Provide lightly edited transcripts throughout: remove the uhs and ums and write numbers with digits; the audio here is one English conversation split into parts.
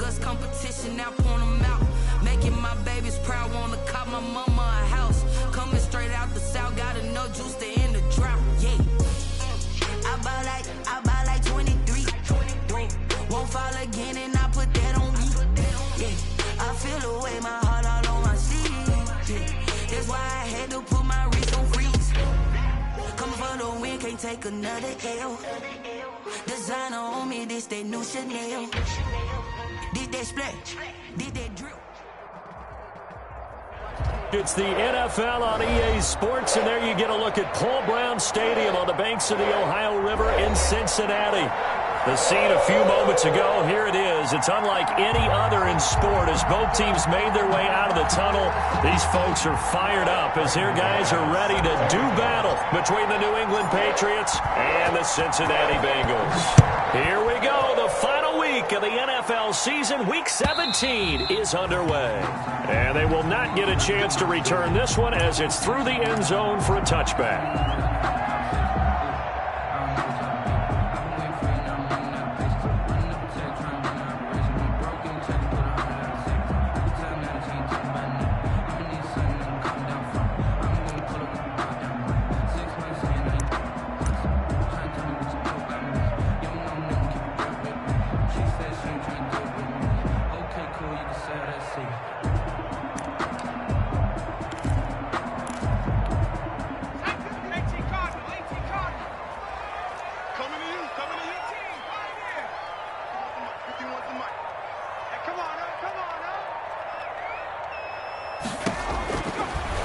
us competition, now point them out. Making my babies proud, wanna cop my mama a house. Coming straight out the south, got enough juice to end the drought. Yeah. I buy like 23. Won't fall again and I put that on me. Yeah. I feel the way, my heart all on my sleeve. Yeah. That's why I had to put my wrist on freeze. Coming for the win, can't take another L. Designer on me, this that new Chanel. Did that splash, did that drip. It's the NFL on EA Sports, and there you get a look at Paul Brown Stadium on the banks of the Ohio River in Cincinnati. The scene a few moments ago, here it is. It's unlike any other in sport as both teams made their way out of the tunnel. These folks are fired up as their guys are ready to do battle between the New England Patriots and the Cincinnati Bengals. Here we go. The final week of the NFL season, Week 17, is underway. And they will not get a chance to return this one as it's through the end zone for a touchback.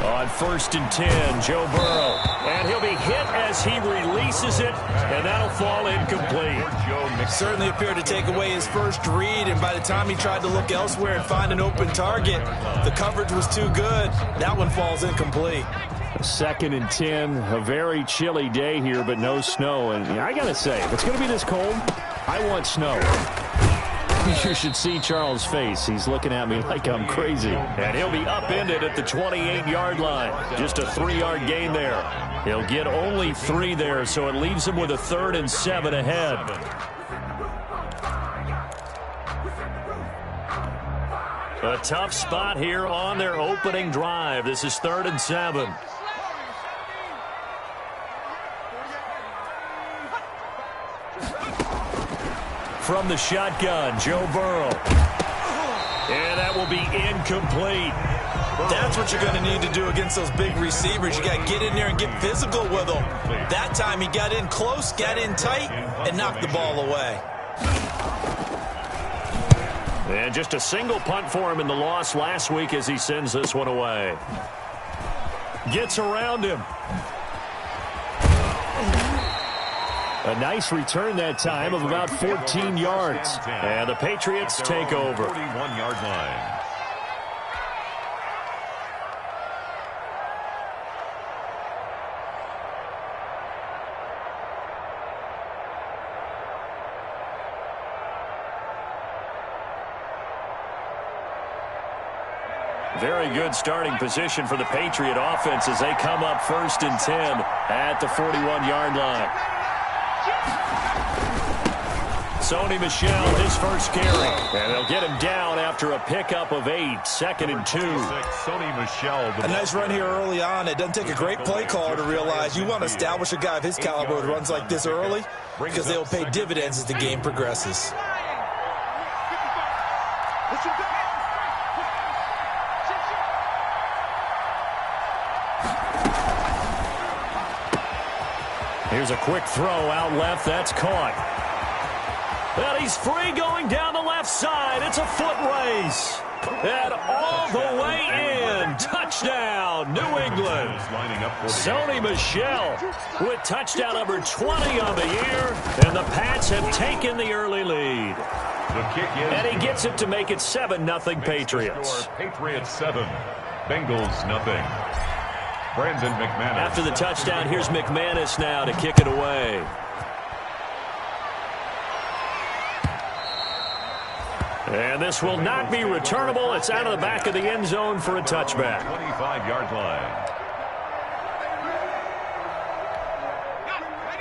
On 1st and 10, Joe Burrow. And he'll be hit as he releases it, and that'll fall incomplete. Certainly appeared to take away his first read, and by the time he tried to look elsewhere and find an open target, the coverage was too good. That one falls incomplete. 2nd and 10, a very chilly day here, but no snow. And I got to say, if it's going to be this cold, I want snow. You should see Charles' face. He's looking at me like I'm crazy. And he'll be upended at the 28-yard line. Just a 3-yard gain there. He'll get only 3 there, so it leaves him with a 3rd and 7 ahead. A tough spot here on their opening drive. This is 3rd and 7. From the shotgun, Joe Burrow. And that will be incomplete. That's what you're going to need to do against those big receivers. You got to get in there and get physical with them. That time he got in close, got in tight, and knocked the ball away. And just a single punt for him in the loss last week as he sends this one away. Gets around him. A nice return that time of about 14 yards. And the Patriots take over. 41-yard line. Very good starting position for the Patriot offense as they come up 1st and 10 at the 41-yard line. Sony Michel, his first carry. And they'll get him down after a pickup of 8. 2nd and 2. Sony Michel. A nice run here early on. It doesn't take a great play caller to realize you want to establish a guy of his caliber who runs like this early because they will pay dividends as the game progresses. Here's a quick throw out left. That's caught. And he's free going down the left side. It's a foot race. And all the way in. Touchdown, New England. Sony Michel with touchdown number 20 on the year. And the Pats have taken the early lead. And he gets it to make it 7-0 Patriots. Patriots 7, Bengals nothing. Brandon McManus. After the touchdown, here's McManus now to kick it away. And this will not be returnable. It's out of the back of the end zone for a touchback. 25-yard line.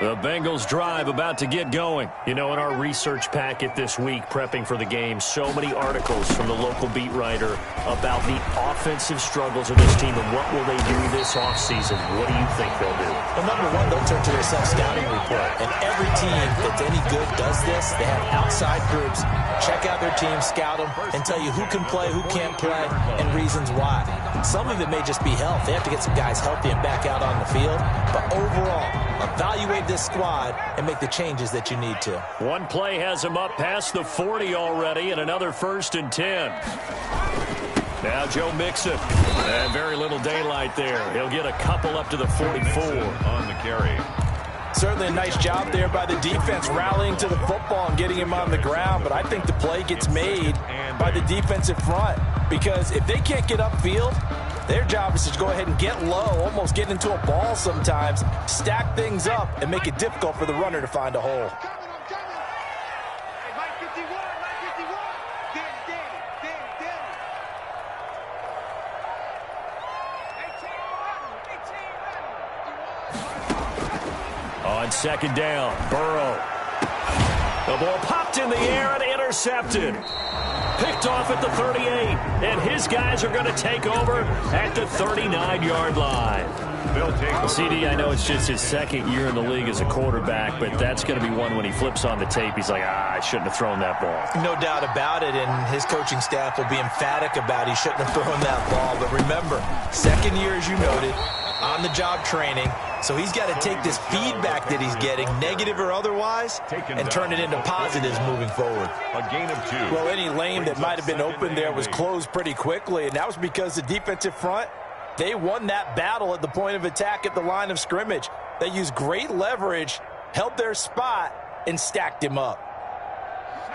The Bengals drive about to get going. You know, in our research packet this week, prepping for the game, so many articles from the local beat writer about the offensive struggles of this team and what will they do this offseason. What do you think they'll do? Well, number one, they'll turn to their self-scouting report. And every team that's any good does this. They have outside groups. Check out their team, scout them, and tell you who can play, who can't play, and reasons why. Some of it may just be health. They have to get some guys healthy and back out on the field. But overall, evaluate this squad and make the changes that you need to. One play has him up past the 40 already, and another 1st and 10. Now Joe Mixon. And very little daylight there. He'll get a couple up to the 44. On the carry. Certainly a nice job there by the defense rallying to the football and getting him on the ground. But I think the play gets made by the defensive front. Because if they can't get upfield, their job is to go ahead and get low, almost get into a ball sometimes, stack things up, and make it difficult for the runner to find a hole. On 2nd down, Burrow. The ball popped in the air and intercepted. Picked off at the 38, and his guys are going to take over at the 39-yard line. Well, CD, I know it's just his 2nd year in the league as a quarterback, but that's going to be one when he flips on the tape. He's like, I shouldn't have thrown that ball. No doubt about it, and his coaching staff will be emphatic about he shouldn't have thrown that ball. But remember, 2nd year, as you noted, on-the-job training. So he's got to take this feedback that he's getting, negative or otherwise, and turn it into positives moving forward. A gain of 2. Well, any lane that might have been open there was closed pretty quickly, and that was because the defensive front, they won that battle at the point of attack at the line of scrimmage. They used great leverage, held their spot, and stacked him up.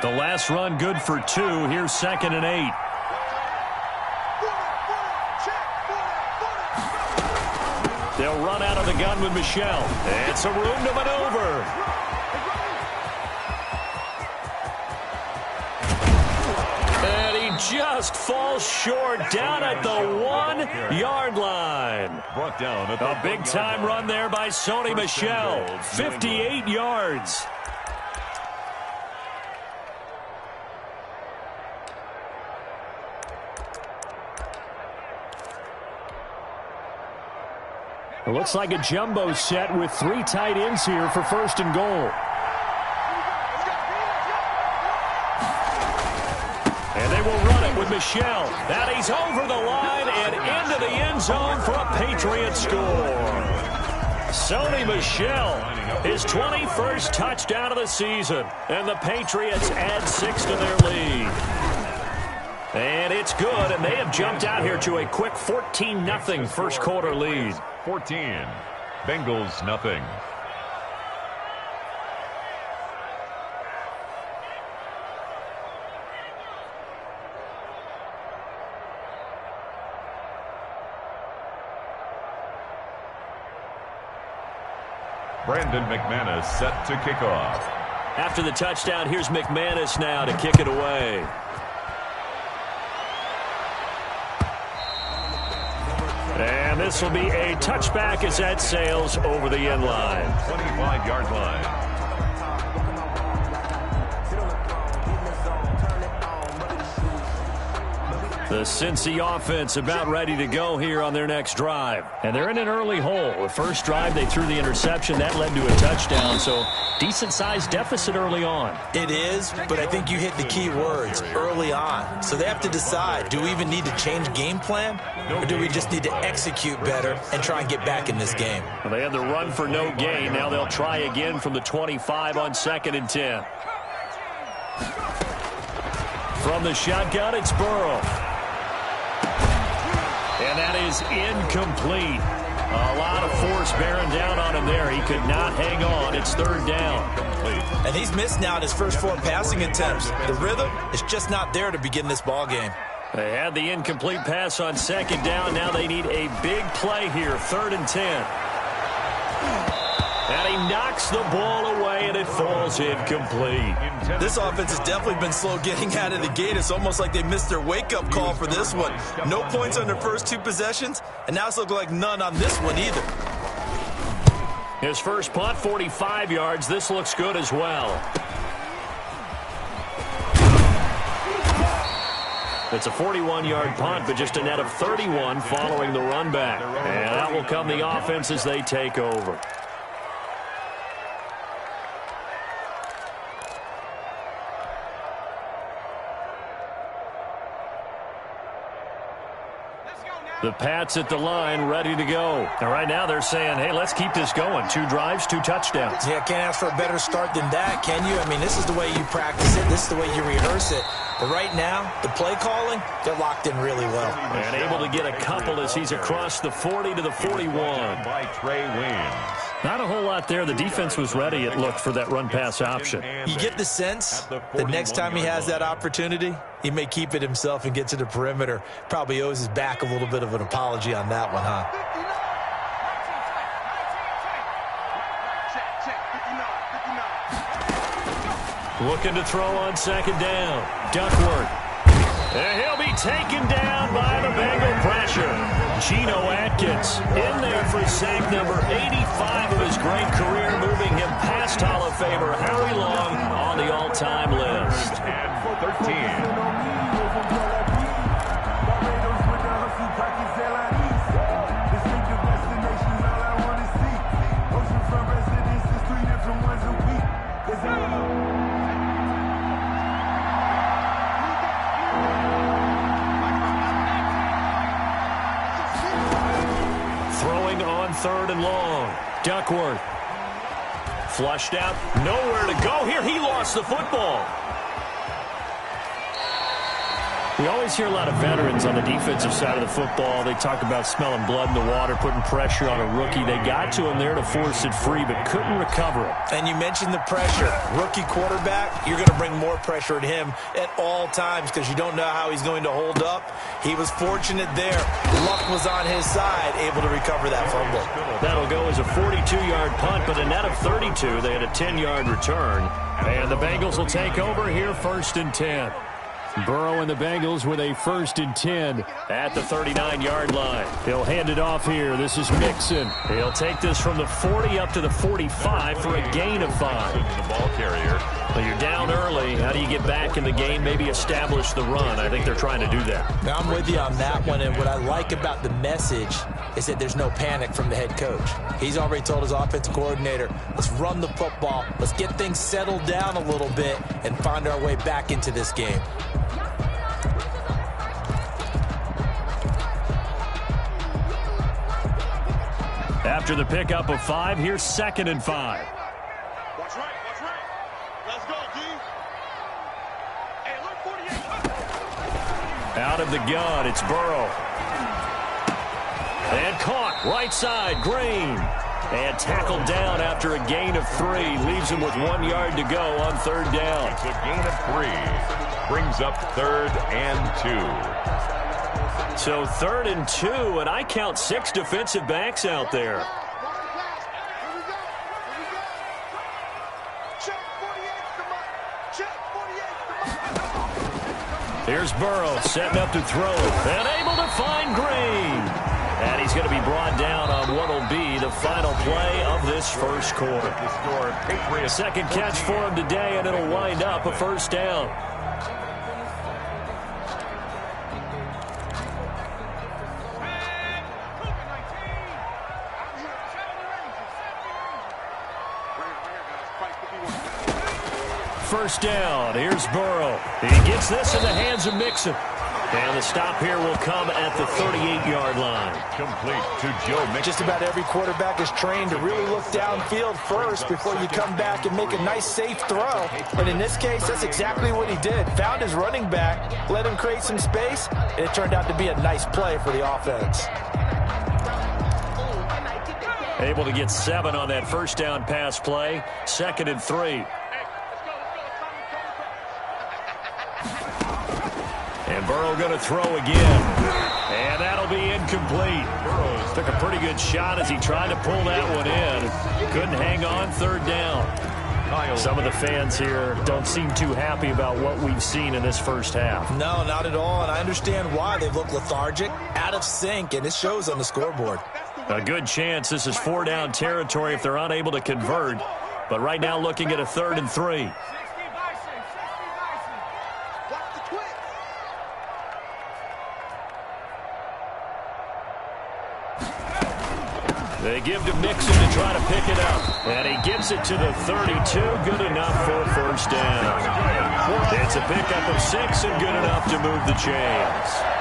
The last run good for 2. Here's 2nd and 8. They'll run out of the gun with Michelle. It's a room to maneuver. And he just falls short down at the 1-yard line. Brought down at the A big-time run there by Sony Michel. 58 yards. It looks like a jumbo set with 3 tight ends here for 1st and goal. And they will run it with Michel. That he's over the line and into the end zone for a Patriot score. Sony Michel, his 21st touchdown of the season. And the Patriots add 6 to their lead. And it's good, and they have jumped out here to a quick 14-0 first quarter lead. 14. Bengals nothing. Brandon McManus set to kick off. After the touchdown, here's McManus now to kick it away. And this will be a touchback as that sails over the end line. 25-yard line. The Cincy offense about ready to go here on their next drive. And they're in an early hole. The first drive, they threw the interception. That led to a touchdown, so decent-sized deficit early on. It is, but I think you hit the key words, early on. So they have to decide, do we even need to change game plan, or do we just need to execute better and try and get back in this game? Well, they had the run for no gain. Now they'll try again from the 25 on 2nd and 10. From the shotgun, it's Burrow. And that is incomplete. A lot of force bearing down on him there. He could not hang on. It's 3rd down. And he's missed now in his first 4 passing attempts. The rhythm is just not there to begin this ball game. They had the incomplete pass on 2nd down. Now they need a big play here. 3rd and 10. And he knocks the ball away, and it falls incomplete. This offense has definitely been slow getting out of the gate. It's almost like they missed their wake-up call for this one. No points on their first 2 possessions, and now it's looking like none on this one either. His first punt, 45 yards. This looks good as well. It's a 41-yard punt, but just a net of 31 following the run back. And out will come the offense as they take over. The Pats at the line, ready to go. And right now they're saying, hey, let's keep this going. 2 drives, 2 touchdowns. Yeah, can't ask for a better start than that, can you? I mean, this is the way you practice it. This is the way you rehearse it. But right now, the play calling, they're locked in really well. And able to get a couple as he's across the 40 to the 41. By Trey Waynes. Not a whole lot there. The defense was ready, it looked, for that run-pass option. You get the sense that next time he has that opportunity, he may keep it himself and get to the perimeter. Probably owes his back a little bit of an apology on that one, huh? Looking to throw on second down. Duckworth. And he'll be taken down by the Bengal pressure. Geno Atkins in there for sack number 85 of his great career, moving him past Hall of Famer Howie Long on the all-time list. And 13. Third and long. Duckworth. Flushed out. Nowhere to go here. He lost the football. We always hear a lot of veterans on the defensive side of the football. They talk about smelling blood in the water, putting pressure on a rookie. They got to him there to force it free, but couldn't recover it. And you mentioned the pressure. Rookie quarterback, you're going to bring more pressure at him at all times because you don't know how he's going to hold up. He was fortunate there. Luck was on his side, able to recover that fumble. That'll go as a 42-yard punt, but a net of 32. They had a 10-yard return. And the Bengals will take over here, 1st and 10. Burrow and the Bengals with a 1st and 10 at the 39-yard line. He'll hand it off here. This is Mixon. He'll take this from the 40 up to the 45 for a gain of 5. The ball carrier. Well, you're down early. How do you get back in the game, maybe establish the run? I think they're trying to do that. Now, I'm with you on that one, and what I like about the message is that there's no panic from the head coach. He's already told his offensive coordinator, let's run the football, let's get things settled down a little bit and find our way back into this game. After the pickup of 5, here's 2nd and 5. Watch right. Let's go, D. Hey, look, 48. Out of the gun, it's Burrow. And caught, right side, Green. And tackled down after a gain of 3. Leaves him with 1 yard to go on 3rd down. It's a gain of 3. Brings up 3rd and 2. So 3rd and 2, and I count 6 defensive backs out there. Here's Burrow setting up to throw and able to find Green. And he's going to be brought down on what will be the final play of this first quarter. Second catch for him today, and it'll wind up a 1st down. First down. Here's Burrow. He gets this in the hands of Mixon. And the stop here will come at the 38-yard line. Complete to Joe Mixon. Just about every quarterback is trained to really look downfield first before you come back and make a nice, safe throw. And in this case, that's exactly what he did. Found his running back, let him create some space, and it turned out to be a nice play for the offense. Able to get 7 on that first down pass play. 2nd and 3. And Burrow going to throw again. And that'll be incomplete. Burrow took a pretty good shot as he tried to pull that one in. Couldn't hang on, 3rd down. Some of the fans here don't seem too happy about what we've seen in this first half. No, not at all, and I understand why. They've looked lethargic, out of sync, and it shows on the scoreboard. A good chance this is 4-down territory if they're unable to convert. But right now looking at a 3rd and 3. They give to Mixon to try to pick it up. And he gets it to the 32. Good enough for a 1st down. It's a pickup of 6 and good enough to move the chains.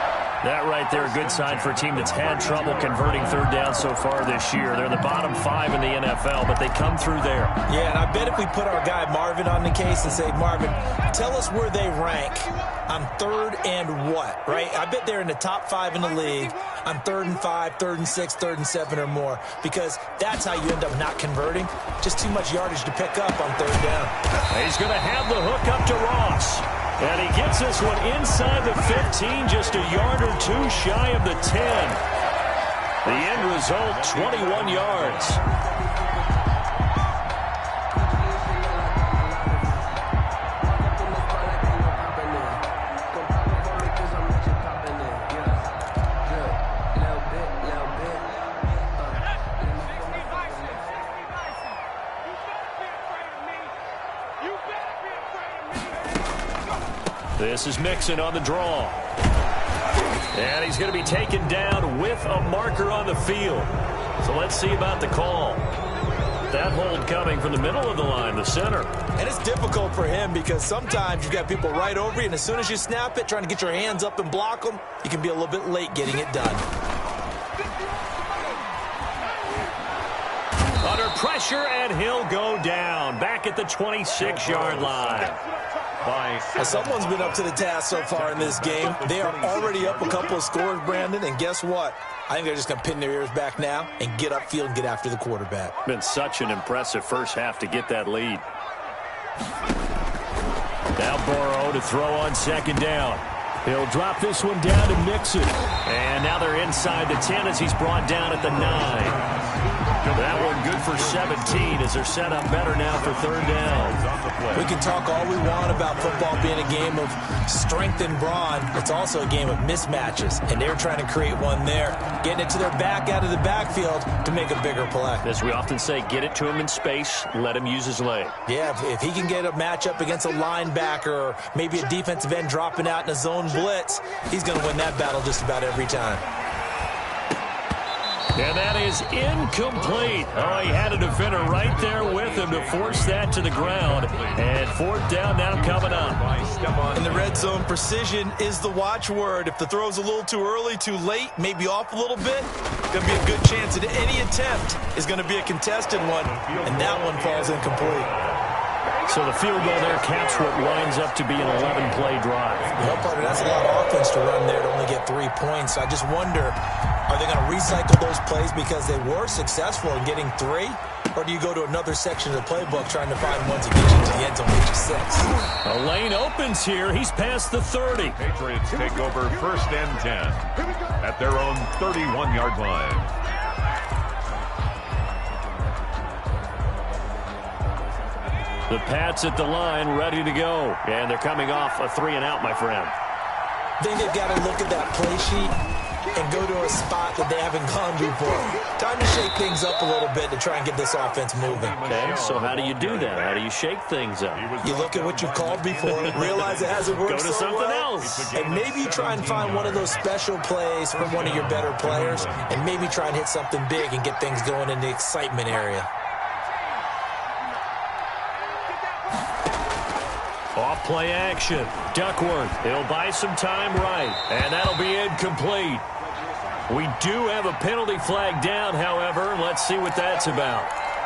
That right there, a good sign for a team that's had trouble converting 3rd down so far this year. They're in the bottom 5 in the NFL, but they come through there. Yeah, and I bet if we put our guy Marvin on the case and say, Marvin, tell us where they rank on 3rd and what, right? I bet they're in the top 5 in the league on 3rd and 5, 3rd and 6, 3rd and 7 or more, because that's how you end up not converting. Just too much yardage to pick up on 3rd down. He's going to have the hook up to Ross. And he gets this one inside the 15, just a yard or 2 shy of the 10. The end result, 21 yards. This is Mixon on the draw. And he's going to be taken down with a marker on the field. So let's see about the call. That hold coming from the middle of the line, the center. And it's difficult for him because sometimes you've got people right over you, and as soon as you snap it, trying to get your hands up and block them, you can be a little bit late getting it done. Under pressure, and he'll go down. Back at the 26-yard line. Well, someone's been up to the task so far in this game. They are already up a couple of scores, Brandon, and guess what? I think they're just going to pin their ears back now and get upfield and get after the quarterback. Been such an impressive first half to get that lead. Now Burrow to throw on 2nd down. He'll drop this one down to Mixon. And now they're inside the 10 as he's brought down at the 9. That one good for 17 as they're set up better now for 3rd down. We can talk all we want about football being a game of strength and brawn. It's also a game of mismatches, and they're trying to create one there, getting it to their back out of the backfield to make a bigger play. As we often say, get it to him in space, let him use his leg. Yeah, if he can get a matchup against a linebacker or maybe a defensive end dropping out in a zone blitz, he's going to win that battle just about every time. And that is incomplete. Oh, he had a defender right there with him to force that to the ground. And 4th down now coming up. In the red zone, precision is the watchword. If the throw's a little too early, too late, maybe off a little bit, going to be a good chance that any attempt is going to be a contested one, and that one falls incomplete. So the field goal there caps what winds up to be an 11-play drive. Well, partner, that's a lot of offense to run there to only get 3 points. I just wonder, are they going to recycle those plays because they were successful in getting 3? Or do you go to another section of the playbook trying to find ones that get you to the end zone, get you 6? A lane opens here. He's past the 30. Patriots take over 1st and 10 at their own 31-yard line. The Pats at the line, ready to go. And they're coming off a 3-and-out, my friend. I think they've got to look at that play sheet and go to a spot that they haven't gone before. Time to shake things up a little bit to try and get this offense moving. Okay, so how do you do that? How do you shake things up? You look at what you've called before, realize it hasn't worked go to so something well, else. and maybe you try and find one of those special plays from one of your better players, and maybe try and hit something big and get things going in the excitement area. Off play action. Duckworth. He'll buy some time right. And that'll be incomplete. We do have a penalty flag down, however. Let's see what that's about.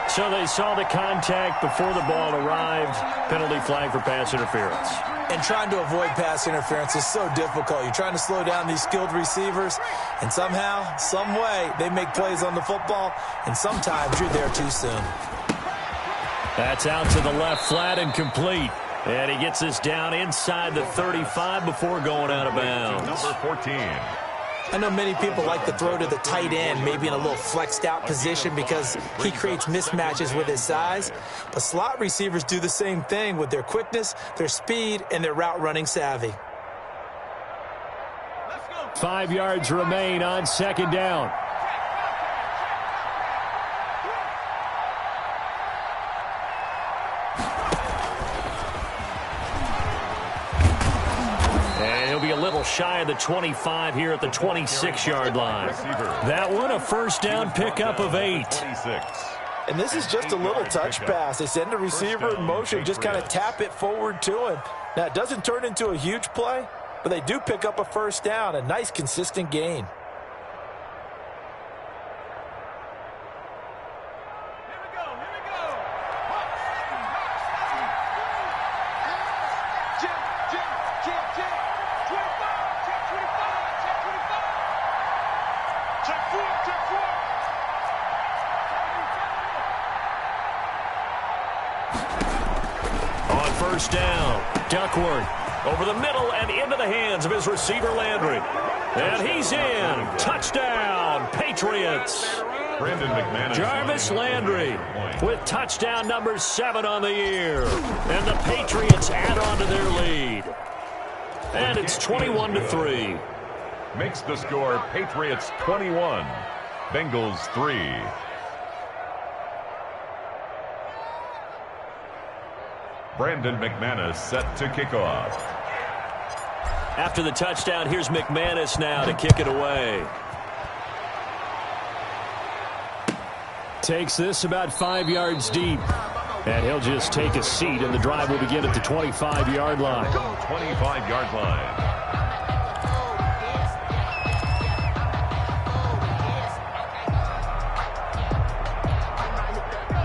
So they saw the contact before the ball arrived. Penalty flag for pass interference. And trying to avoid pass interference is so difficult. You're trying to slow down these skilled receivers, and somehow, some way, they make plays on the football, and sometimes you're there too soon. That's out to the left, flat and complete. And he gets this down inside the 35 before going out of bounds. Number 14. I know many people like to throw to the tight end, maybe in a little flexed out position because he creates mismatches with his size. But slot receivers do the same thing with their quickness, their speed, and their route running savvy. 5 yards remain on 2nd down. be a little shy of the 25 here at the 26-yard line. That one a first down pickup of 8. And this is just a little touch pass. They send the receiver in motion, just kind of tap it forward to him. Now, it doesn't turn into a huge play, but they do pick up a first down, a nice, consistent gain. First down, Duckworth over the middle and into the hands of his receiver Landry. And he's in. Touchdown, Patriots. Jarvis Landry with touchdown number 7 on the year. And the Patriots add on to their lead. And it's 21-3. Makes the score Patriots 21, Bengals 3. Brandon McManus set to kick off. After the touchdown, here's McManus now to kick it away. Takes this about 5 yards deep. And he'll just take a seat, and the drive will begin at the 25-yard line. 25-yard line.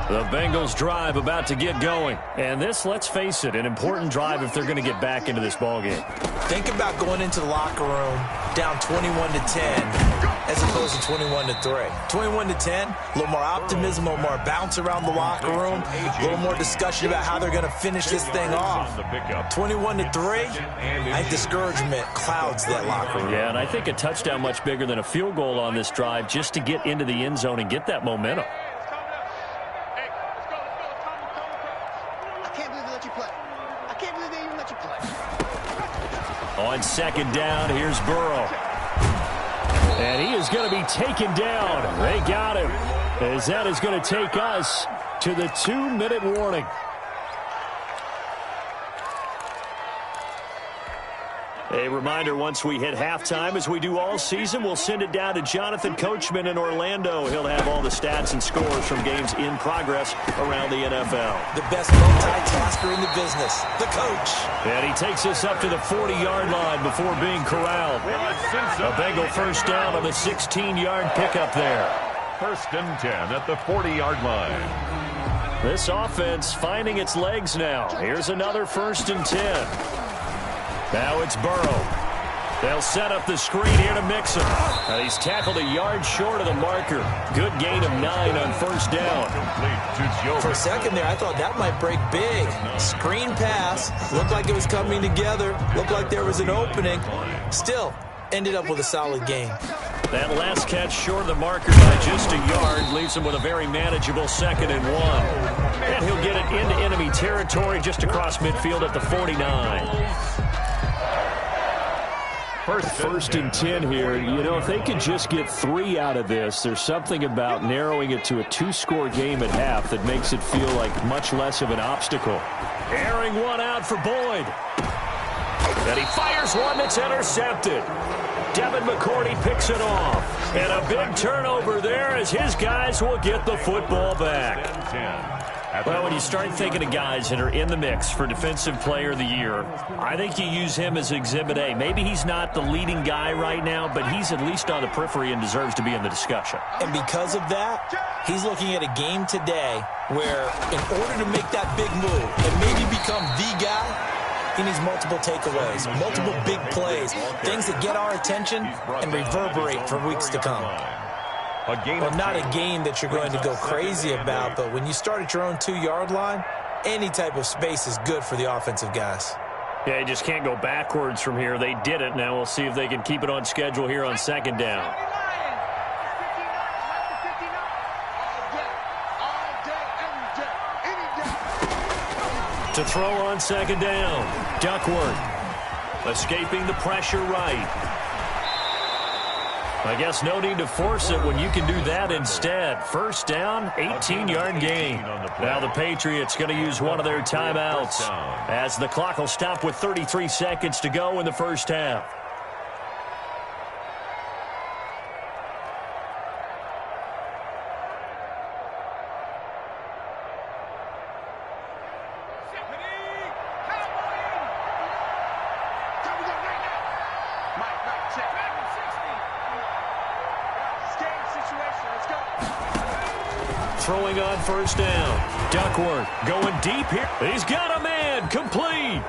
The Bengals drive about to get going. And this, let's face it, an important drive if they're going to get back into this ballgame. Think about going into the locker room down 21-10 as opposed to 21-3. 21-10, a little more optimism, a little more bounce around the locker room, a little more discussion about how they're going to finish this thing off. 21-3, I think discouragement clouds that locker room. Yeah, and I think a touchdown much bigger than a field goal on this drive just to get into the end zone and get that momentum. On second down, here's Burrow. And he is going to be taken down. They got him. As that is going to take us to the 2-minute warning. A reminder, once we hit halftime, as we do all season, we'll send it down to Jonathan Coachman in Orlando. He'll have all the stats and scores from games in progress around the NFL. The best multitasker in the business, the coach. And he takes us up to the 40-yard line before being corralled. A Bengal first down on the 16-yard pickup there. First and 10 at the 40-yard line. This offense finding its legs now. Here's another first and 10. Now it's Burrow. They'll set up the screen here to Mixon. And he's tackled a yard short of the marker. Good gain of 9 on first down. For a second there, I thought that might break big. Screen pass. Looked like it was coming together. Looked like there was an opening. Still, ended up with a solid gain. That last catch short of the marker by just a yard leaves him with a very manageable 2nd and 1. And he'll get it into enemy territory just across midfield at the 49. First and 10 here. You know, if they could just get 3 out of this, there's something about narrowing it to a 2-score game at half that makes it feel like much less of an obstacle. Airing one out for Boyd. And he fires one that's intercepted. Devin McCourty picks it off. And a big turnover there as his guys will get the football back. Well, when you start thinking of guys that are in the mix for Defensive Player of the Year, I think you use him as Exhibit A. Maybe he's not the leading guy right now, but he's at least on the periphery and deserves to be in the discussion. And because of that, he's looking at a game today where in order to make that big move and maybe become the guy, he needs multiple takeaways, multiple big plays, things that get our attention and reverberate for weeks to come. Well, not a game that you're going to go crazy about, but when you start at your own 2-yard line, any type of space is good for the offensive guys. Yeah, you just can't go backwards from here. They did it. Now we'll see if they can keep it on schedule here on second down. To throw on second down, Duckworth escaping the pressure right. I guess no need to force it when you can do that instead. First down, 18-yard gain. Now the Patriots going to use one of their timeouts as the clock will stop with 33 seconds to go in the first half. Throwing on first down. Duckworth going deep here. He's got a man. Complete.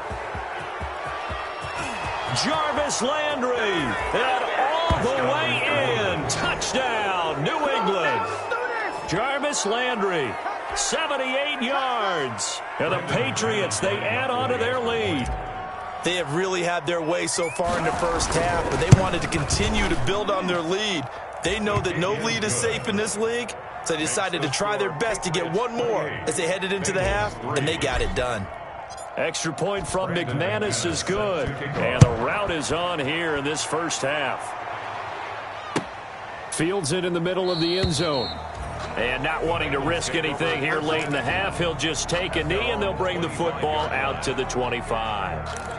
Jarvis Landry. And all the way in. Touchdown, New England. Jarvis Landry, 78 yards. And the Patriots, they add on to their lead. They have really had their way so far in the first half, but they wanted to continue to build on their lead. They know that no lead is safe in this league, so they decided to try their best to get one more as they headed into the half, and they got it done. Extra point from McManus is good. And the route is on here in this first half. Fields it in the middle of the end zone. And not wanting to risk anything here late in the half, he'll just take a knee, and they'll bring the football out to the 25.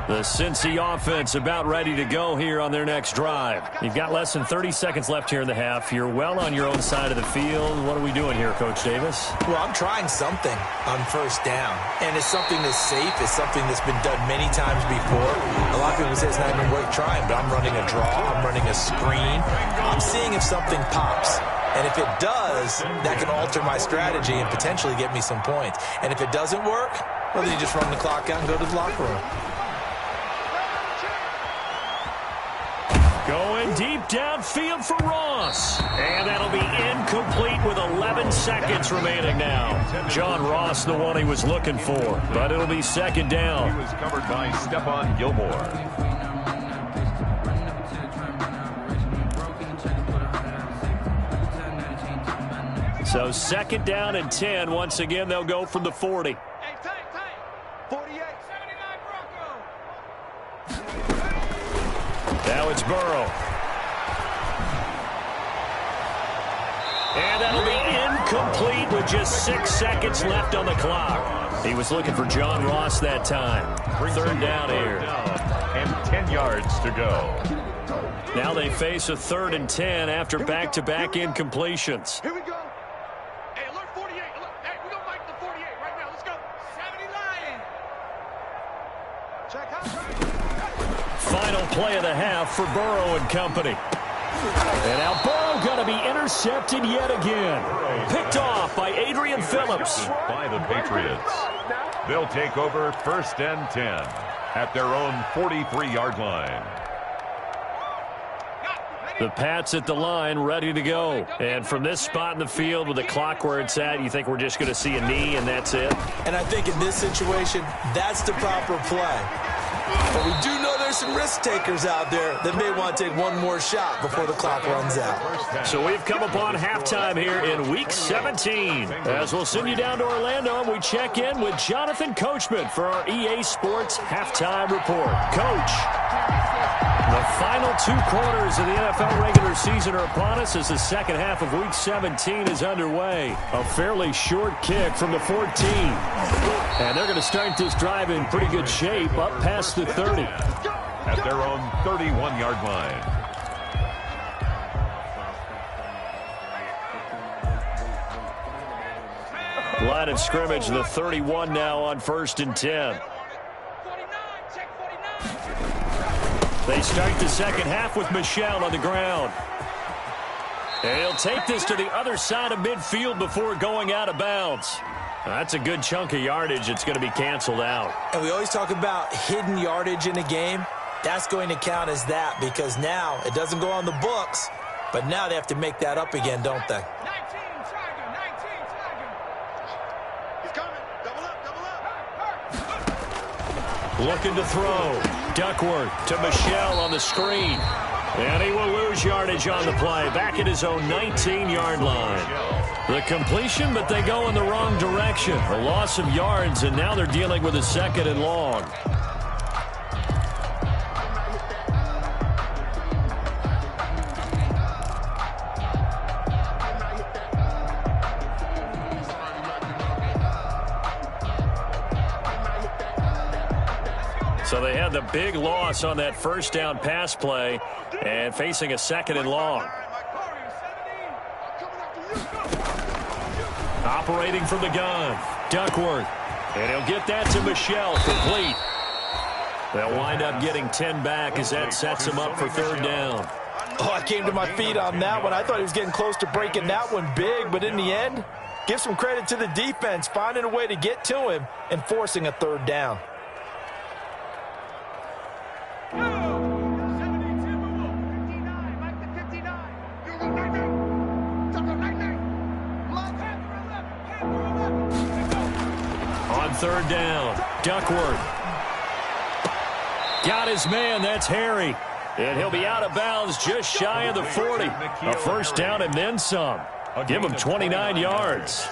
The Cincy offense about ready to go here on their next drive. You've got less than 30 seconds left here in the half. You're well on your own side of the field. What are we doing here, Coach Davis? Well, I'm trying something on first down, and it's something that's safe. It's something that's been done many times before. A lot of people say it's not even worth trying, but I'm running a draw. I'm running a screen. I'm seeing if something pops. And if it does, that can alter my strategy and potentially get me some points. And if it doesn't work, well, then you just run the clock out and go to the locker room. Going deep downfield for Ross. And that'll be incomplete with 11 seconds remaining now. John Ross, the one he was looking for. But it'll be second down. He was covered by Stephon Gilmore. So second down and 10. Once again, they'll go from the 40. Hey, tight. 48. 79 Bronco. Now it's Burrow. And that'll be incomplete with just 6 seconds left on the clock. He was looking for John Ross that time. Third down here. And 10 yards to go. Now they face a 3rd and 10 after back-to-back incompletions. Here we go. Hey, alert 48. Alert. Hey, we're going to make the 48 right now. Let's go. 70 Lion. Check out. Final play of the half for Burrow and company. And now Burrow going to be intercepted yet again. Picked off by Adrian Phillips. By the Patriots. They'll take over 1st and 10 at their own 43-yard line. The Pats at the line, ready to go. And from this spot in the field with the clock where it's at, you think we're just going to see a knee and that's it? And I think in this situation, that's the proper play. But we do know there's some risk takers out there that may want to take one more shot before the clock runs out. So we've come upon halftime here in Week 17. As we'll send you down to Orlando, and we check in with Jonathan Coachman for our EA Sports Halftime Report. Coach, the final 2 quarters of the NFL regular season are upon us as the second half of Week 17 is underway. A fairly short kick from the 14. And they're going to start this drive in pretty good shape up past the 30. At their own 31-yard line. Line of scrimmage, the 31 now on 1st and 10. 49. Check 49. They start the second half with Michel on the ground. And he'll take this to the other side of midfield before going out of bounds. That's a good chunk of yardage. It's going to be canceled out. And we always talk about hidden yardage in a game. That's going to count as that because now it doesn't go on the books, but now they have to make that up again, don't they? 19 Tiger. He's coming. Double up. Looking to throw. Duckworth to Michel on the screen. And he will lose yardage on the play, back at his own 19-yard line. The completion, but they go in the wrong direction. A loss of yards, and now they're dealing with a 2nd and long. So they had the big loss on that first down pass play and facing a 2nd and long. Operating from the gun, Duckworth. And he'll get that to Michelle, complete. They'll wind up getting 10 back as that sets him up for 3rd down. Oh, I came to my feet on that one. I thought he was getting close to breaking that one big, but in the end, give some credit to the defense, finding a way to get to him and forcing a 3rd down. On 3rd down, Duckworth. Got his man, that's Harry. And he'll be out of bounds just shy of the 40. A 1st down and then some. Give him 29 yards.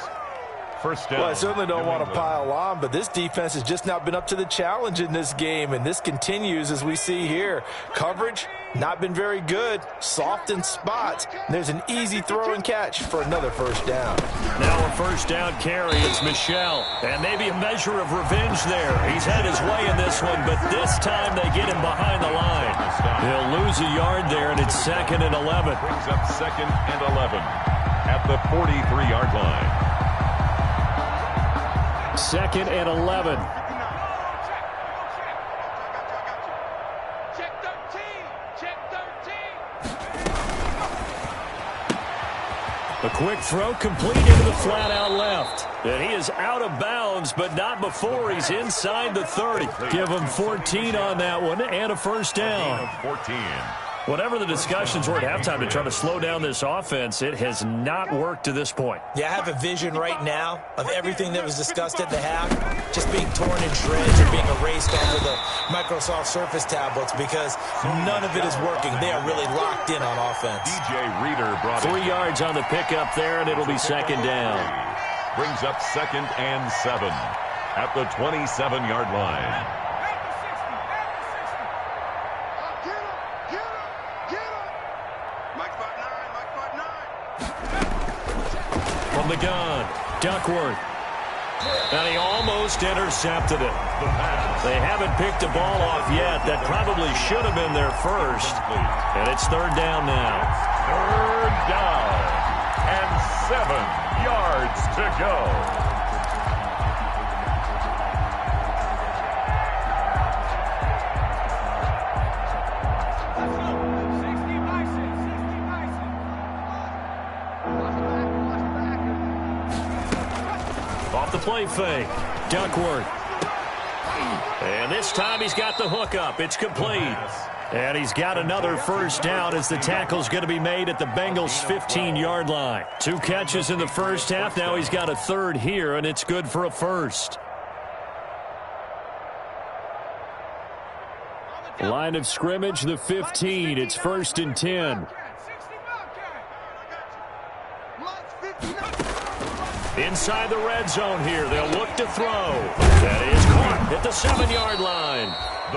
First down. Well, I certainly don't want to pile on, but this defense has just not been up to the challenge in this game, and this continues as we see here. Coverage, not been very good, soft in spots. There's an easy throw and catch for another 1st down. Now a 1st down carry, it's Michelle. And maybe a measure of revenge there. He's had his way in this one, but this time they get him behind the line. He'll lose a yard there, and it's 2nd and 11. Brings up 2nd and 11 at the 43-yard line. 2nd and 11. Check 13. Check 13. A quick throw complete into the flat out left. And he is out of bounds, but not before he's inside the 30. Give him 14 on that one and a 1st down. 14. Whatever the discussions were at halftime to try to slow down this offense, it has not worked to this point. Yeah, I have a vision right now of everything that was discussed at the half just being torn in shreds and being erased off of the Microsoft Surface tablets because none of it is working. They are really locked in on offense. DJ Reader brought 3 yards on the pickup there, and it'll be 2nd down. Brings up 2nd and 7 at the 27-yard line. From the gun, Duckworth. And he almost intercepted it. They haven't picked a ball off yet. That probably should have been their first. And it's 3rd down now. 3rd down and 7 yards to go. Off the play fake, Duckworth. And this time he's got the hook up. It's complete. And he's got another 1st down as the tackle's going to be made at the Bengals' 15-yard line. 2 catches in the first half. Now he's got a 3rd here, and it's good for a 1st. Line of scrimmage, the 15. It's 1st and 10. Inside the red zone here. They'll look to throw. That is caught at the 7-yard line.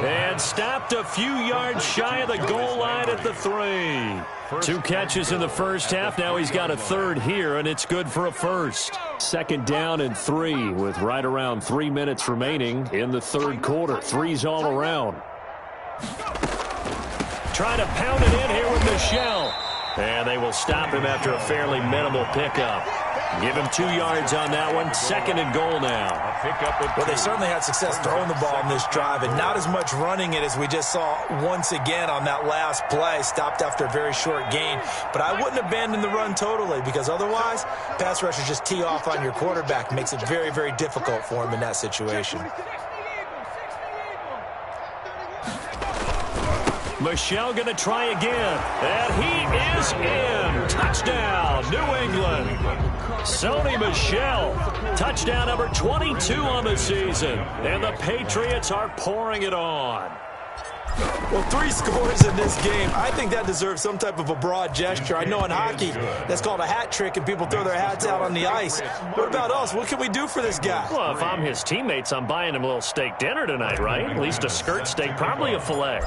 And stopped a few yards shy of the goal line at the 3. 2 catches in the first half. Now he's got a 3rd here, and it's good for a 1st. 2nd down and 3 with right around 3 minutes remaining in the 3rd quarter. 3's all around. Trying to pound it in here with Michelle. And they will stop him after a fairly minimal pickup. Give him 2 yards on that one. 2nd and goal now. Well, they certainly had success throwing the ball in this drive and not as much running it as we just saw once again on that last play. Stopped after a very short gain. But I wouldn't abandon the run totally because otherwise, pass rushers just tee off on your quarterback. Makes it very, very difficult for him in that situation. Michelle going to try again. And he is in. Touchdown, New England. Sony Michel, touchdown number 22 on the season. And the Patriots are pouring it on. Well, 3 scores in this game. I think that deserves some type of a broad gesture. I know in hockey, that's called a hat trick, and people throw their hats out on the ice. What about us? What can we do for this guy? Well, if I'm his teammates, I'm buying him a little steak dinner tonight, right? At least a skirt steak, probably a filet.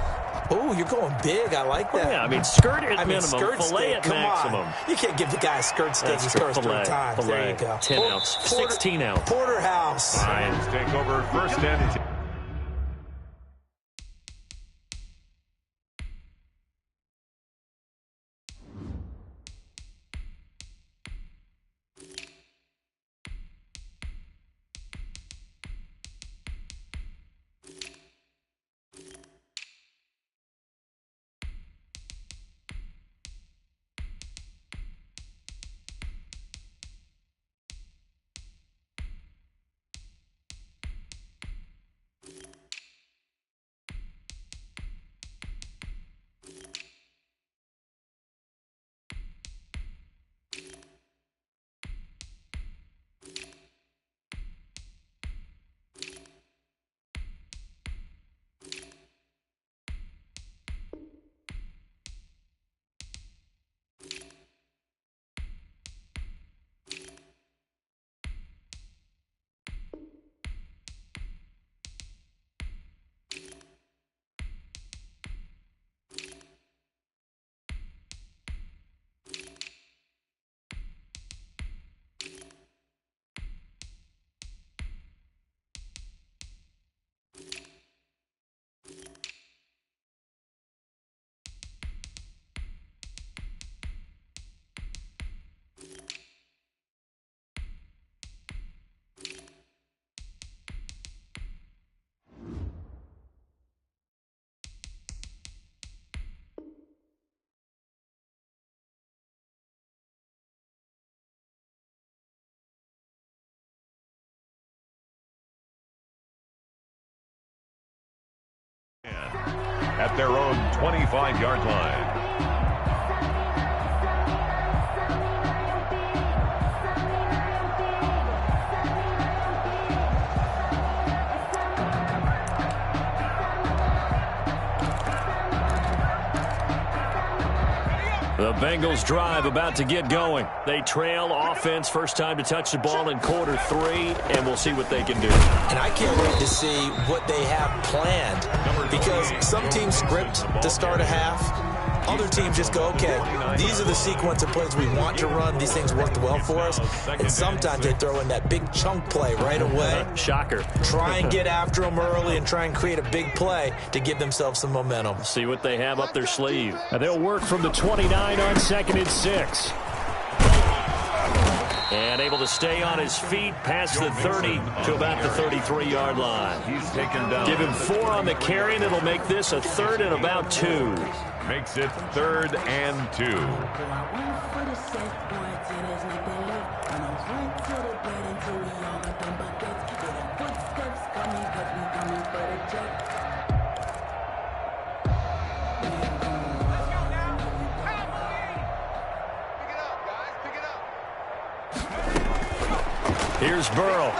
Oh, you're going big. I like that. Yeah, I mean, skirt at minimum, skirt filet steak. at Come maximum. on. You can't give the guy a skirt steak his first 3 times. There you go. 10 ounce, 16 ounce. Porterhouse. Lions take over first and 10. At their own 25-yard line. The Bengals drive about to get going. They trail offense, first time to touch the ball in quarter 3, and we'll see what they can do. And I can't wait to see what they have planned, because some teams script to start a half. Other teams just go, okay, these are the sequence of plays we want to run. These things worked well for us. And sometimes they throw in that big chunk play right away. Shocker. Try and get after them early and try and create a big play to give themselves some momentum. See what they have up their sleeve. And they'll work from the 29 on 2nd and 6. And able to stay on his feet past the 30 to about the 33-yard line. He's taken down. Give him 4 on the carry, and it'll make this a 3rd and about 2. Makes it 3rd and 2. Here's Burrow.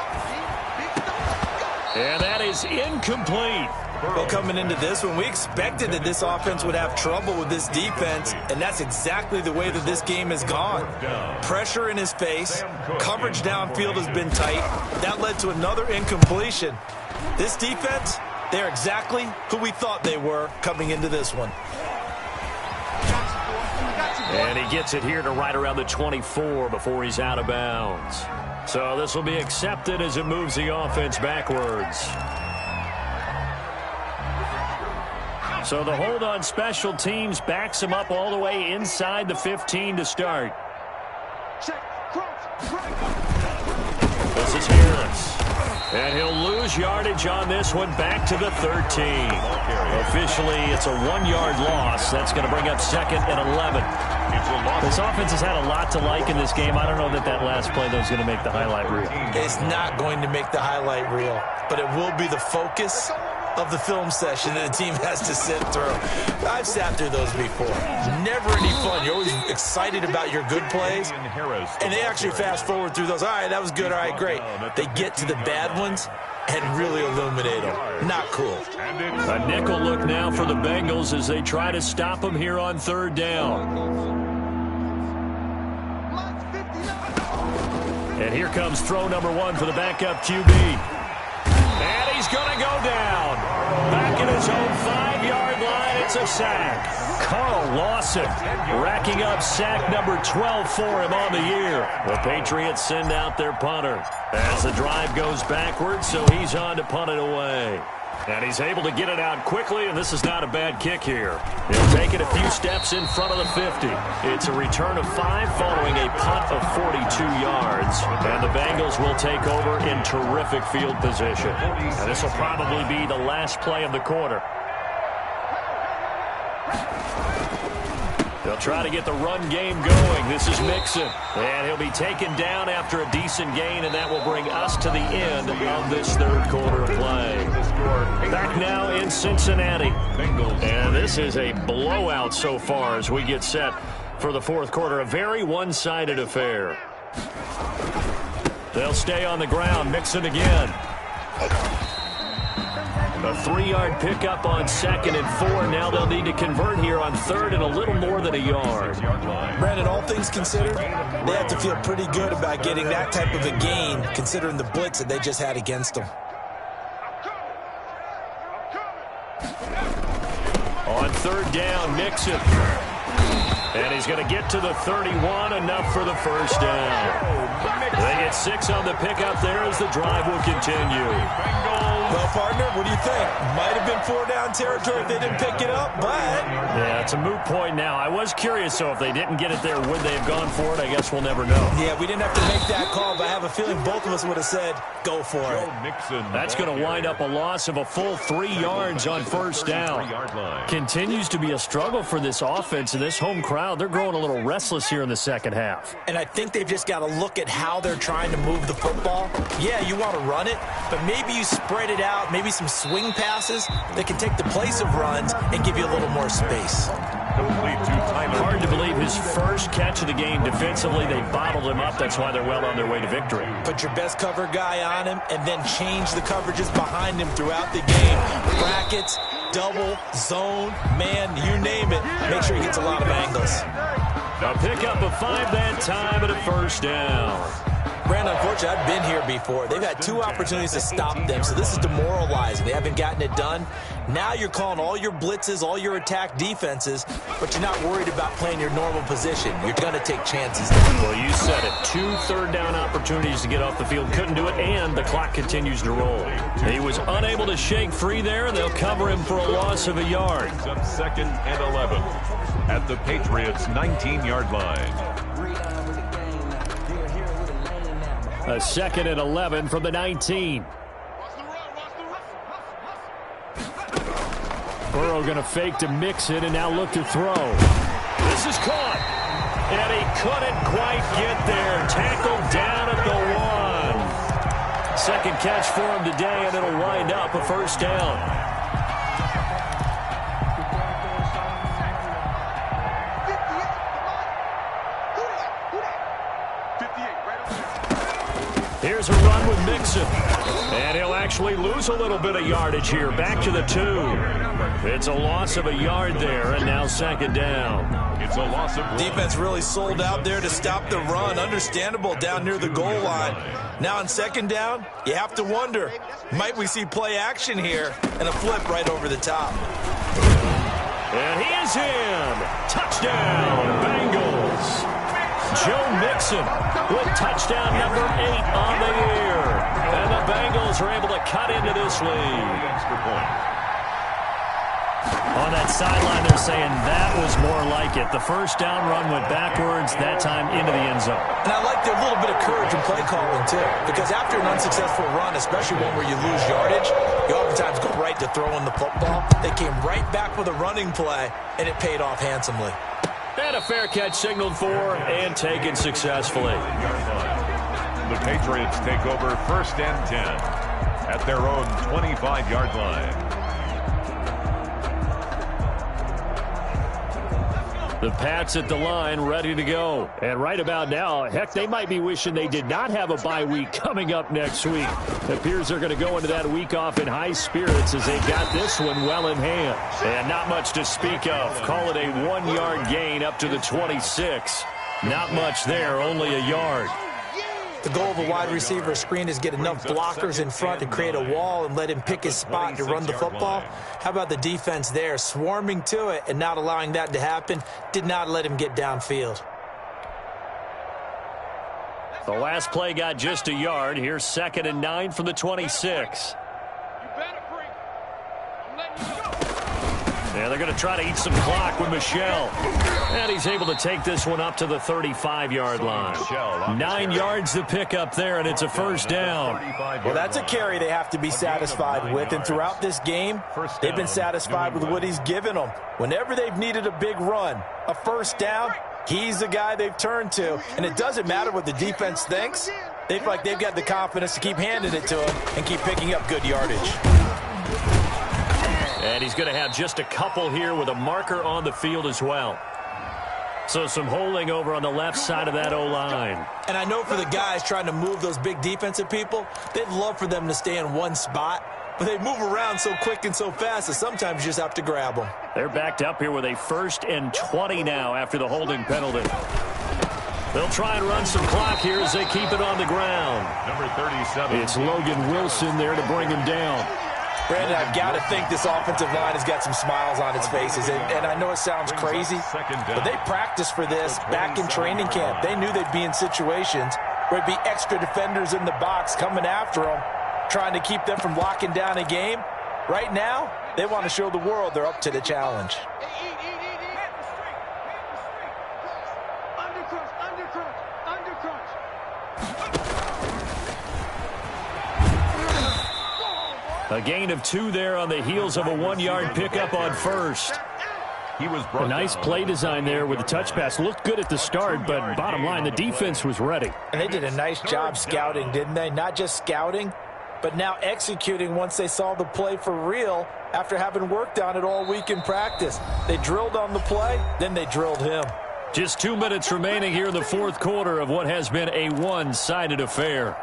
And that is incomplete. Well, coming into this one, we expected that this offense would have trouble with this defense, and that's exactly the way that this game has gone. Pressure in his face, coverage downfield has been tight. That led to another incompletion. This defense, they're exactly who we thought they were coming into this one. And he gets it here to right around the 24 before he's out of bounds. So this will be accepted as it moves the offense backwards. So the hold on special teams backs him up all the way inside the 15 to start. This is Harris. And he'll lose yardage on this one back to the 13. Officially, it's a 1-yard loss. That's going to bring up 2nd and 11. This offense has had a lot to like in this game. I don't know that last play, though, is going to make the highlight reel. It's not going to make the highlight reel, but it will be the focus of the film session that the team has to sit through. I've sat through those before. Never any fun. You're always excited about your good plays, and they actually fast forward through those. All right, that was good. All right, great. They get to the bad ones, and really illuminate them. Not cool. A nickel look now for the Bengals as they try to stop them here on third down. And here comes throw number one for the backup QB. And he's going to go down. Back at his own 5-yard line, it's a sack. Carl Lawson racking up sack number 12 for him on the year. The Patriots send out their punter as the drive goes backwards, so he's on to punt it away. And he's able to get it out quickly, and this is not a bad kick here. He'll take it a few steps in front of the 50. It's a return of 5 following a punt of 42 yards. And the Bengals will take over in terrific field position. And this will probably be the last play of the quarter. They'll try to get the run game going. This is Mixon. And he'll be taken down after a decent gain, and that will bring us to the end of this third quarter of play. Back now in Cincinnati. And this is a blowout so far as we get set for the fourth quarter. A very one-sided affair. They'll stay on the ground. Mixon again. A 3-yard pickup on 2nd and 4. Now they'll need to convert here on 3rd and a little more than a yard. Brandon, all things considered, they have to feel pretty good about getting that type of a gain, considering the blitz that they just had against them. On 3rd down, Mixon. And he's going to get to the 31, enough for the first down. They get 6 on the pickup there as the drive will continue. Well, partner, what do you think? Might have been 4-down territory if they didn't pick it up, but... Yeah, it's a moot point now. I was curious, so if they didn't get it there, would they have gone for it? I guess we'll never know. Yeah, we didn't have to make that call, but I have a feeling both of us would have said, go for it. That's going to wind up a loss of a full 3 yards on first down. Continues to be a struggle for this offense and this home crowd. They're growing a little restless here in the second half. And I think they've just got to look at how they're trying to move the football. Yeah, you want to run it, but maybe you spread it out, maybe some swing passes that can take the place of runs and give you a little more space. Hard to believe his first catch of the game defensively. They bottled him up. That's why they're well on their way to victory. Put your best cover guy on him and then change the coverages behind him throughout the game. Brackets, double, zone, man, you name it. Make sure he gets a lot of angles. A pickup of 5 that time and a first down. Brandon, unfortunately, I've been here before. They've had 2 opportunities to stop them, so this is demoralizing. They haven't gotten it done. Now you're calling all your blitzes, all your attack defenses, but you're not worried about playing your normal position. You're going to take chances. Well, you said it. 2 third-down opportunities to get off the field. Couldn't do it, and the clock continues to roll. He was unable to shake free there, and they'll cover him for a loss of a yard. 2nd and 11 at the Patriots' 19-yard line. A 2nd and 11 from the 19. Burrow going to fake to Mixon and now look to throw. This is caught. And he couldn't quite get there. Tackled down at the 1. Second catch for him today, and it'll wind up a first down. Here's a run with Mixon. And he'll actually lose a little bit of yardage here. Back to the 2. It's a loss of a yard there, and now 2nd down. It's a loss of... Defense really sold out there to stop the run. Understandable down near the goal line. Now on 2nd down, you have to wonder, might we see play action here? And a flip right over the top. And he is in. Touchdown, Bengals. Joe Mixon with touchdown number 8 on the year. And the Bengals are able to cut into this lead. Extra point. On that sideline, they're saying that was more like it. The first down run went backwards, that time into the end zone. And I like their little bit of courage in play calling, too. Because after an unsuccessful run, especially one where you lose yardage, you oftentimes go right to throwing the football. They came right back with a running play, and it paid off handsomely. And a fair catch signaled for and taken successfully. The Patriots take over 1st and 10 at their own 25-yard line. The Pats at the line, ready to go. And right about now, heck, they might be wishing they did not have a bye week coming up next week. It appears they're going to go into that week off in high spirits as they got this one well in hand. And not much to speak of. Call it a 1-yard gain up to the 26. Not much there, only a yard. The goal of a wide receiver screen is get enough blockers in front to create a wall and let him pick his spot to run the football. How about the defense there, swarming to it and not allowing that to happen? Did not let him get downfield. The last play got just a yard. Here's 2nd and 9 from the 26. Yeah, they're going to try to eat some clock with Michel. And he's able to take this one up to the 35-yard line. 9 yards to pick up there, and it's a first down. Well, that's a carry they have to be satisfied with. And throughout this game, they've been satisfied with what he's given them. Whenever they've needed a big run, a first down, he's the guy they've turned to. And it doesn't matter what the defense thinks. They feel like they've got the confidence to keep handing it to him and keep picking up good yardage. And he's going to have just a couple here with a marker on the field as well. So some holding over on the left side of that O-line. And I know for the guys trying to move those big defensive people, they'd love for them to stay in one spot. But they move around so quick and so fast that sometimes you just have to grab them. They're backed up here with a 1st and 20 now after the holding penalty. They'll try and run some clock here as they keep it on the ground. Number 37. It's Logan Wilson there to bring him down. Brandon, I've got to think this offensive line has got some smiles on its faces. And I know it sounds crazy, but they practiced for this back in training camp. They knew they'd be in situations where it'd be extra defenders in the box coming after them, trying to keep them from locking down a game. Right now, they want to show the world they're up to the challenge. A gain of 2 there on the heels of a 1-yard pickup on first. A nice play design there with the touch pass. Looked good at the start, but bottom line, the defense was ready. And they did a nice job scouting, didn't they? Not just scouting, but now executing once they saw the play for real after having worked on it all week in practice. They drilled on the play, then they drilled him. Just 2 minutes remaining here in the 4th quarter of what has been a one-sided affair.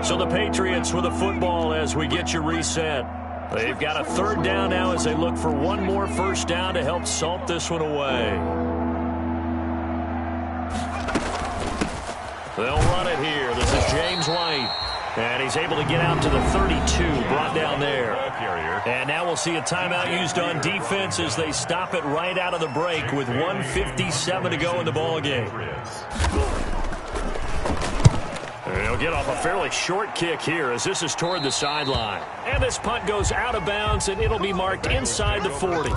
So the Patriots with the football as we get you reset. They've got a 3rd down now as they look for one more first down to help salt this one away. They'll run it here. This is James White. And he's able to get out to the 32, brought down there. And now we'll see a timeout used on defense as they stop it right out of the break with 1:57 to go in the ballgame. He'll get off a fairly short kick here as this is toward the sideline. And this punt goes out of bounds, and it'll be marked inside the 40.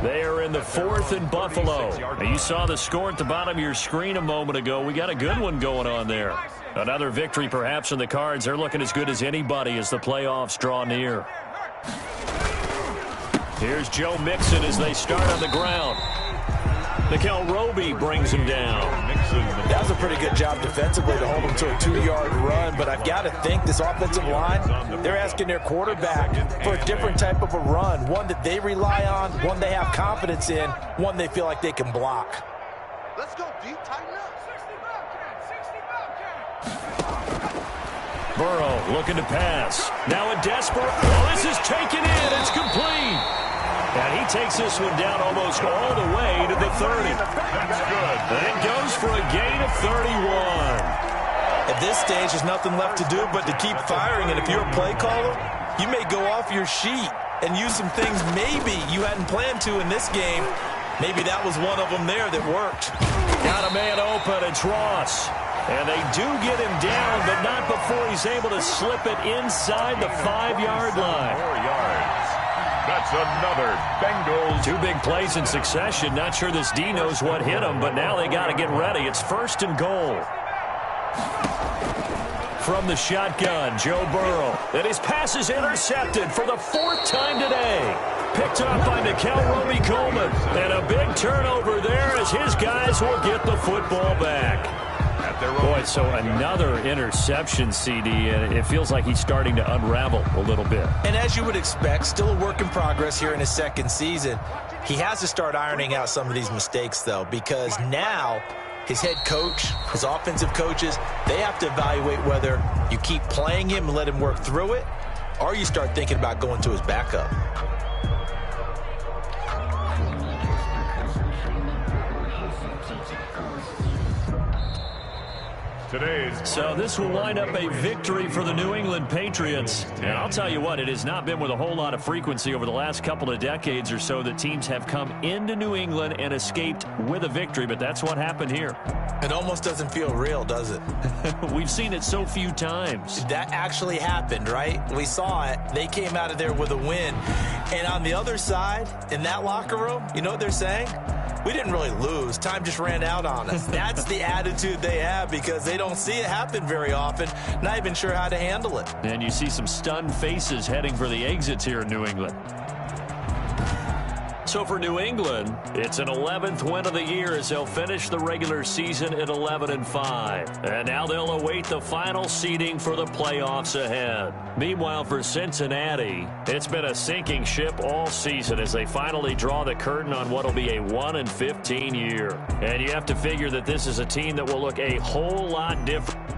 They are in the 4th and Buffalo. Now, you saw the score at the bottom of your screen a moment ago. We got a good one going on there. Another victory perhaps in the cards. They're looking as good as anybody as the playoffs draw near. Here's Joe Mixon as they start on the ground. Mikel Roby brings him down. That was a pretty good job defensively to hold him to a 2-yard run, but I've got to think this offensive line, they're asking their quarterback for a different type of a run, one that they rely on, one they have confidence in, one they feel like they can block. Let's go deep, tighten up. 60 Burrow looking to pass. Now a desperate. Oh, this is taken in. It's complete. And he takes this one down almost all the way to the 30. That's good. And goes for a gain of 31. At this stage, there's nothing left to do but to keep firing. And if you're a play caller, you may go off your sheet and use some things maybe you hadn't planned to in this game. Maybe that was one of them there that worked. Got a man open. It's Ross. And they do get him down, but not before he's able to slip it inside the 5-yard line. 4 yards. That's another Bengals. 2 big plays in succession. Not sure this D knows what hit him, but now they got to get ready. It's 1st and goal. From the shotgun, Joe Burrow. And his pass is intercepted for the 4th time today. Picked up by Mikel Roby-Coleman. And a big turnover there as his guys will get the football back. at their own. Boy, so another interception, CD, and it feels like he's starting to unravel a little bit. And as you would expect, still a work in progress here in his second season. He has to start ironing out some of these mistakes, though, because now his head coach, his offensive coaches, they have to evaluate whether you keep playing him and let him work through it, or you start thinking about going to his backup. So this will wind up a victory for the New England Patriots. And I'll tell you what, it has not been with a whole lot of frequency over the last couple of decades or so that teams have come into New England and escaped with a victory, but that's what happened here. It almost doesn't feel real, does it? We've seen it so few times. That actually happened, right? We saw it. They came out of there with a win. And on the other side, in that locker room, you know what they're saying? We didn't really lose. Time just ran out on us. That's the attitude they have because they don't see it happen very often. Not even sure how to handle it. And you see some stunned faces heading for the exits here in New England. So for New England, it's an 11th win of the year as they'll finish the regular season at 11-5. And now they'll await the final seeding for the playoffs ahead. Meanwhile, for Cincinnati, it's been a sinking ship all season as they finally draw the curtain on what will be a 1-15 year. And you have to figure that this is a team that will look a whole lot different.